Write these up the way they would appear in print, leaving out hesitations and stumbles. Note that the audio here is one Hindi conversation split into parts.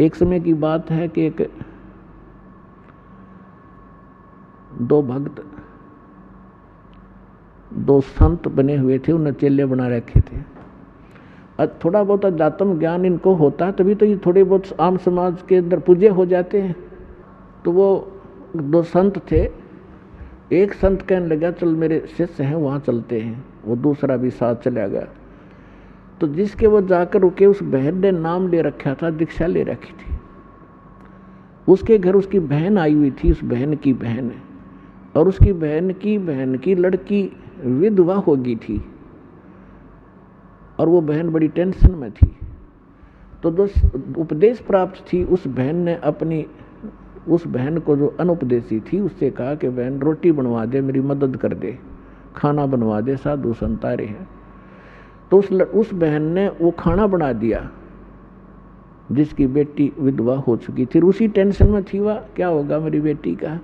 एक समय की बात है कि एक दो भक्त, दो संत बने हुए थे, उन्हें चेले बना रखे थे। थोड़ा बहुत अध्यात्म ज्ञान इनको होता है तभी तो ये थोड़े बहुत आम समाज के अंदर पूज्य हो जाते हैं। तो वो दो संत थे, एक संत कहने लगा चल मेरे शिष्य हैं वहाँ चलते हैं, वो दूसरा भी साथ चला गया। तो जिसके वो जाकर रुके उस बहन ने नाम ले रखा था, दीक्षा ले रखी थी। उसके घर उसकी बहन आई हुई थी, उस बहन की बहन, और उसकी बहन की लड़की विधवा हो गई थी और वो बहन बड़ी टेंशन में थी। तो जो उपदेश प्राप्त थी उस बहन ने अपनी उस बहन को जो अनुपदेशी थी उससे कहा कि बहन रोटी बनवा दे, मेरी मदद कर दे, खाना बनवा दे, साधु संत आ रहे हैं। तो उस बहन ने वो खाना बना दिया जिसकी बेटी विधवा हो चुकी थी। उसी टेंशन में थी वह, क्या होगा मेरी बेटी का,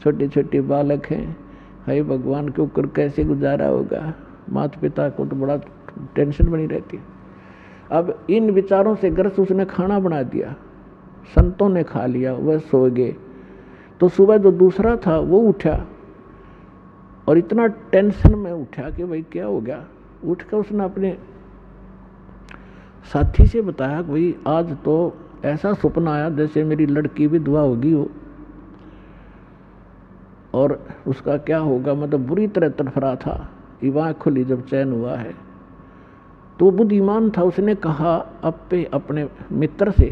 छोटे छोटे बालक हैं, हे भगवान के ऊपर कैसे गुजारा होगा। माता पिता को तो बड़ा टेंशन बनी रहती है। अब इन विचारों से ग्रस्त उसने खाना बना दिया, संतों ने खा लिया, वह सो गए। तो सुबह जो दूसरा था वो उठा और इतना टेंशन में उठा कि भाई क्या हो गया। उठकर उसने अपने साथी से बताया कि भाई आज तो ऐसा सपना आया जैसे मेरी लड़की विधवा होगी हो और उसका क्या होगा, मतलब बुरी तरह तड़फड़ा था। आँख खुली जब चैन हुआ है तो बुद्धिमान था, उसने कहा अपने मित्र से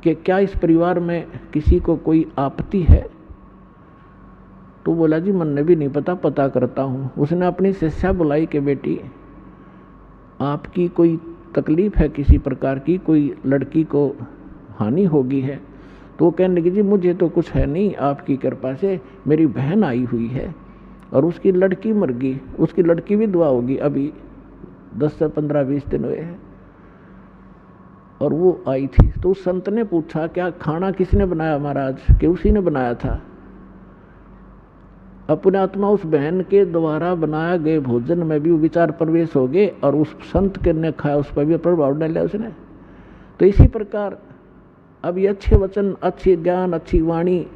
कि क्या इस परिवार में किसी को कोई आपत्ति है। तो बोला जी मन ने भी नहीं पता करता हूँ। उसने अपनी शिष्या बुलाई कि बेटी आपकी कोई तकलीफ है किसी प्रकार की, कोई लड़की को हानि होगी है। तो वो कहने लगी जी मुझे तो कुछ है नहीं, आपकी कृपा से मेरी बहन आई हुई है और उसकी लड़की मर गई, उसकी लड़की भी विधवा होगी, अभी 10 से 15-20 दिन हुए हैं और वो आई थी। तो उस संत ने पूछा क्या खाना किसने बनाया महाराज, कि उसी ने बनाया था। अपने आत्मा उस बहन के द्वारा बनाया गए भोजन में भी विचार प्रवेश हो गए और उस संत के ने खाया उस पर भी प्रभाव डाला उसने। तो इसी प्रकार अब ये अच्छे वचन, अच्छे ज्ञान, अच्छी वाणी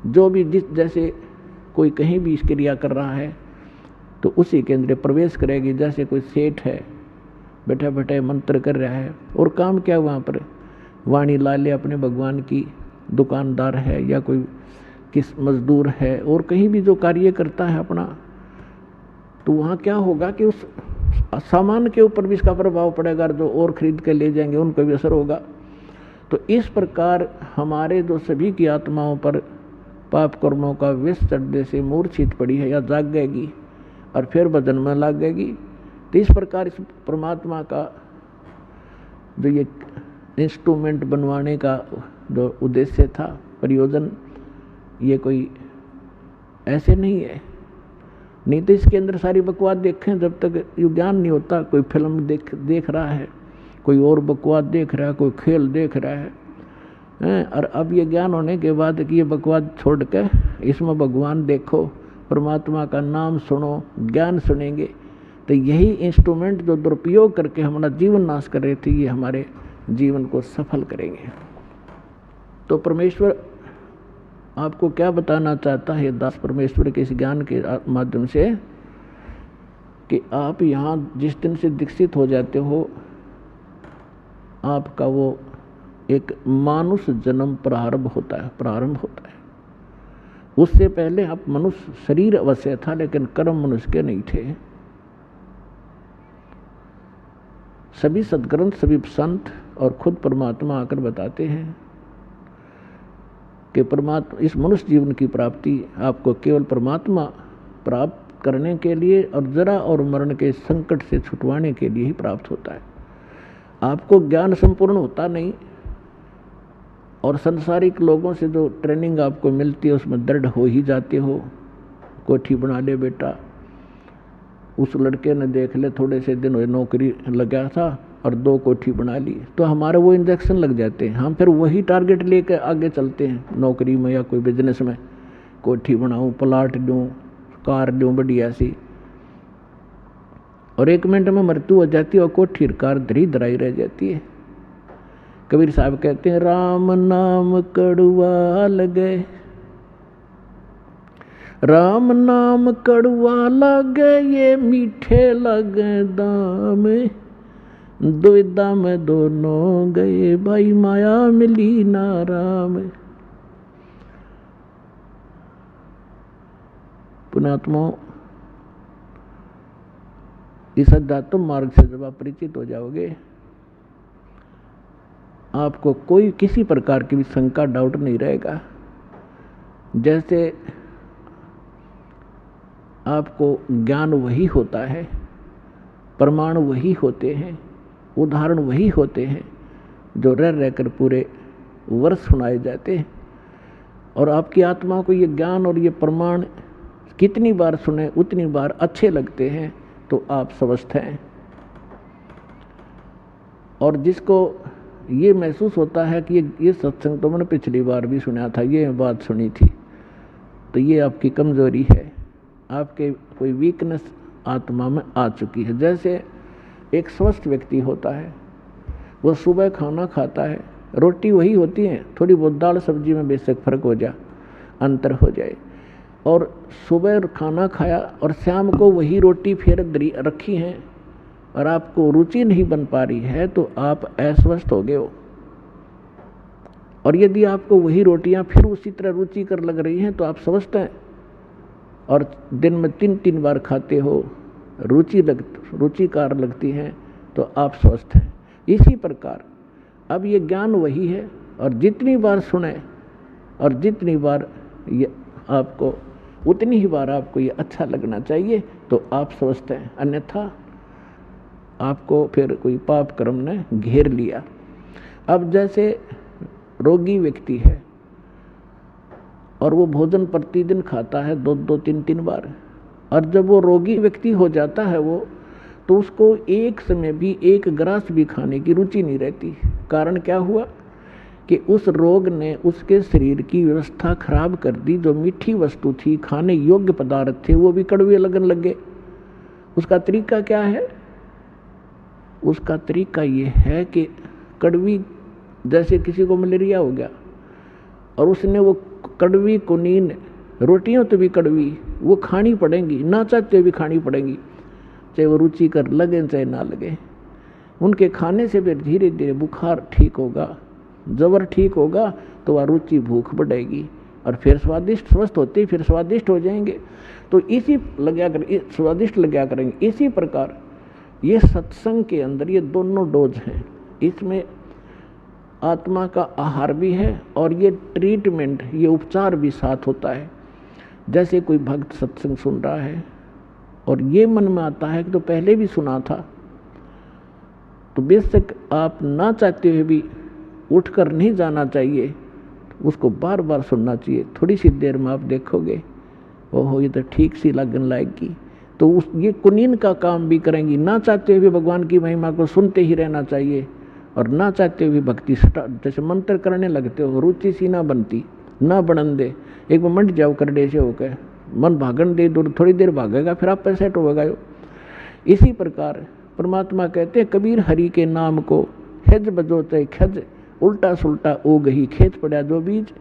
जो भी जैसे कोई कहीं भी इस क्रिया कर रहा है तो उसी के अंदर प्रवेश करेगी। जैसे कोई सेठ है बैठे बैठे मंत्र कर रहा है और काम क्या वहाँ पर वाणी ला ले अपने भगवान की, दुकानदार है या कोई किस मजदूर है और कहीं भी जो कार्य करता है अपना, तो वहाँ क्या होगा कि उस सामान के ऊपर भी इसका प्रभाव पड़ेगा, जो और खरीद के ले जाएंगे उनको भी असर होगा। तो इस प्रकार हमारे जो सभी की आत्माओं पर पाप कर्मों का विष चढ़ने से मूर्छित पड़ी है या जागेगी और फिर भजन में लग गएगी। तो इस प्रकार इस परमात्मा का जो ये इंस्ट्रूमेंट बनवाने का जो उद्देश्य था, प्रयोजन, ये कोई ऐसे नहीं है। नहीं तो इसके अंदर सारी बकवास देखें, जब तक ये ज्ञान नहीं होता, कोई फिल्म देख रहा है, कोई और बकवास देख रहा है, कोई खेल देख रहा है, और अब ये ज्ञान होने के बाद कि ये बकवास छोड़ के इसमें भगवान देखो, परमात्मा का नाम सुनो, ज्ञान सुनेंगे, तो यही इंस्ट्रूमेंट जो दुरुपयोग करके हमारा जीवन नाश कर रहे थे ये हमारे जीवन को सफल करेंगे। तो परमेश्वर आपको क्या बताना चाहता है दास परमेश्वर के इस ज्ञान के माध्यम से कि आप यहाँ जिस दिन से दीक्षित हो जाते हो आपका वो एक मानुष जन्म प्रारंभ होता है। उससे पहले आप मनुष्य शरीर अवश्य था लेकिन कर्म मनुष्य के नहीं थे। सभी सद्ग्रंथ, सभी संत और खुद परमात्मा आकर बताते हैं कि परमात्मा इस मनुष्य जीवन की प्राप्ति आपको केवल परमात्मा प्राप्त करने के लिए और जरा और मरण के संकट से छुटवाने के लिए ही प्राप्त होता है। आपको ज्ञान संपूर्ण होता नहीं और संसारिक लोगों से जो ट्रेनिंग आपको मिलती है उसमें दृढ़ हो ही जाते हो। कोठी बना ले बेटा, उस लड़के ने देख ले थोड़े से दिन हुए नौकरी लगा था और 2 कोठी बना ली, तो हमारे वो इंजेक्शन लग जाते हैं। हम फिर वही टारगेट लेकर आगे चलते हैं नौकरी में या कोई बिजनेस में, कोठी बनाऊं, प्लाट लूँ, कार लूँ बढ़िया सी, और 1 मिनट में मृत्यु हो जाती है और कोठी कार धरी धराई रह जाती है। कबीर साहब कहते हैं राम नाम कड़वा लगे, राम नाम कड़वा लगे, ये मीठे लगे दाम, दुविधा में दोनों गए, भाई माया मिली ना राम। पुणात्मा, इस अध्यात्म मार्ग से जब आप परिचित हो जाओगे, आपको कोई किसी प्रकार की भी शंका डाउट नहीं रहेगा। जैसे आपको ज्ञान वही होता है, प्रमाण वही होते हैं, उदाहरण वही होते हैं जो रह रहकर पूरे वर्ष सुनाए जाते हैं। और आपकी आत्मा को ये ज्ञान और ये प्रमाण कितनी बार सुने उतनी बार अच्छे लगते हैं, तो आप स्वस्थ हैं। और जिसको ये महसूस होता है कि ये सत्संग तो मैंने पिछली बार भी सुना था, ये बात सुनी थी, तो ये आपकी कमजोरी है, आपके कोई वीकनेस आत्मा में आ चुकी है। जैसे एक स्वस्थ व्यक्ति होता है, वो सुबह खाना खाता है, रोटी वही होती है, थोड़ी बहुत दाल सब्जी में बेशक फर्क हो जाए, अंतर हो जाए, और सुबह खाना खाया और शाम को वही रोटी फिर रखी है और आपको रुचि नहीं बन पा रही है, तो आप अस्वस्थ हो गए हो। और यदि आपको वही रोटियां फिर उसी तरह रुचि कर लग रही हैं, तो आप स्वस्थ हैं। और दिन में 3-3 बार खाते हो, रुचिकार लगती हैं, तो आप स्वस्थ हैं। इसी प्रकार अब ये ज्ञान वही है, और जितनी बार सुने और जितनी बार ये आपको उतनी ही बार आपको ये अच्छा लगना चाहिए, तो आप स्वस्थ हैं। अन्यथा आपको फिर कोई पाप कर्म ने घेर लिया। अब जैसे रोगी व्यक्ति है और वो भोजन प्रतिदिन खाता है 2-2, 3-3 बार, और जब वो रोगी व्यक्ति हो जाता है वो, तो उसको एक समय भी एक ग्रास भी खाने की रुचि नहीं रहती। कारण क्या हुआ कि उस रोग ने उसके शरीर की व्यवस्था खराब कर दी। जो मीठी वस्तु थी, खाने योग्य पदार्थ थे, वो भी कड़वे लगने लगे। उसका तरीका क्या है? उसका तरीका ये है कि कड़वी, जैसे किसी को मलेरिया हो गया और उसने वो कड़वी कुनीन रोटियों तो भी कड़वी वो खानी पड़ेंगी, ना चाहते भी खानी पड़ेंगी, चाहे वो रुचि कर लगे चाहे ना लगे। उनके खाने से फिर धीरे धीरे बुखार ठीक होगा, जबर ठीक होगा, तो वह रुचि भूख बढ़ेगी और फिर स्वादिष्ट, स्वस्थ होते ही फिर स्वादिष्ट हो जाएंगे। तो इसी स्वादिष्ट लगा करेंगे। इसी प्रकार ये सत्संग के अंदर ये दोनों डोज हैं। इसमें आत्मा का आहार भी है और ये ट्रीटमेंट, ये उपचार भी साथ होता है। जैसे कोई भक्त सत्संग सुन रहा है और ये मन में आता है कि तो पहले भी सुना था, तो बेशक आप ना चाहते हुए भी उठकर नहीं जाना चाहिए, उसको बार बार सुनना चाहिए। थोड़ी सी देर में आप देखोगे ओहो ये तो ठीक सी लगन लाएगी, तो ये कुनीन का काम भी करेंगी। ना चाहते हुए भगवान की महिमा को सुनते ही रहना चाहिए और ना चाहते हुए भक्ति जैसे मंत्र करने लगते हो, रुचि सी ना बनती, ना बनन दे। एक बार मंड जाओ करडे से होकर मन भागन दे, दूर थोड़ी देर भागेगा फिर आप सेट होगा। इसी प्रकार परमात्मा कहते हैं कबीर हरि के नाम को खज बजोते खज, उल्टा सुल्टा ओ गही खेत पड़ा जो बीज।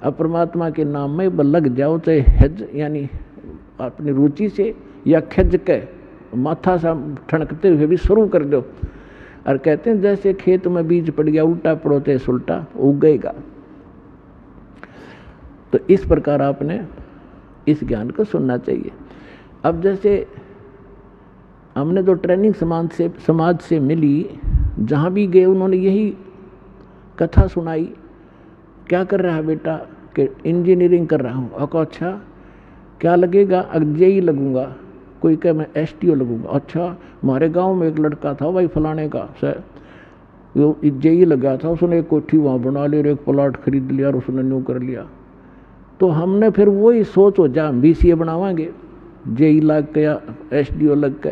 अब परमात्मा के नाम में लग जाओ, चाहे हज यानी अपनी रुचि से या खज के माथा सा ठनकते हुए भी शुरू कर दो। और कहते हैं जैसे खेत में बीज पड़ गया, उल्टा पड़ो चाहे सुल्टा उगेगा। तो इस प्रकार आपने इस ज्ञान को सुनना चाहिए। अब जैसे हमने जो ट्रेनिंग समाज से मिली, जहाँ भी गए उन्होंने यही कथा सुनाई, क्या कर रहा है बेटा? कि इंजीनियरिंग कर रहा हूँ। अच्छा क्या लगेगा? जेई लगूंगा। कोई कहे मैं STO लगूंगा। अच्छा हमारे गांव में एक लड़का था भाई फलाने का सर, वो जेई लगा था, उसने एक कोठी वहाँ बना ली और एक प्लाट खरीद लिया और उसने न्यू कर लिया। तो हमने फिर वही सोच हो जा BCA बनावांगे, जेई लग के या SDO लग के,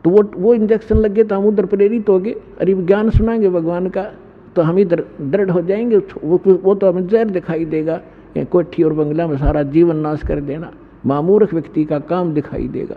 तो वो इंजेक्शन लग गए तो हम उधर प्रेरित हो गए। अरे ज्ञान सुनाएंगे भगवान का तो हम इधर दृढ़ हो जाएंगे। वो तो हमें जहर दिखाई देगा, कोठी और बंगला में सारा जीवन नाश कर देना, मामूर्ख व्यक्ति का काम दिखाई देगा।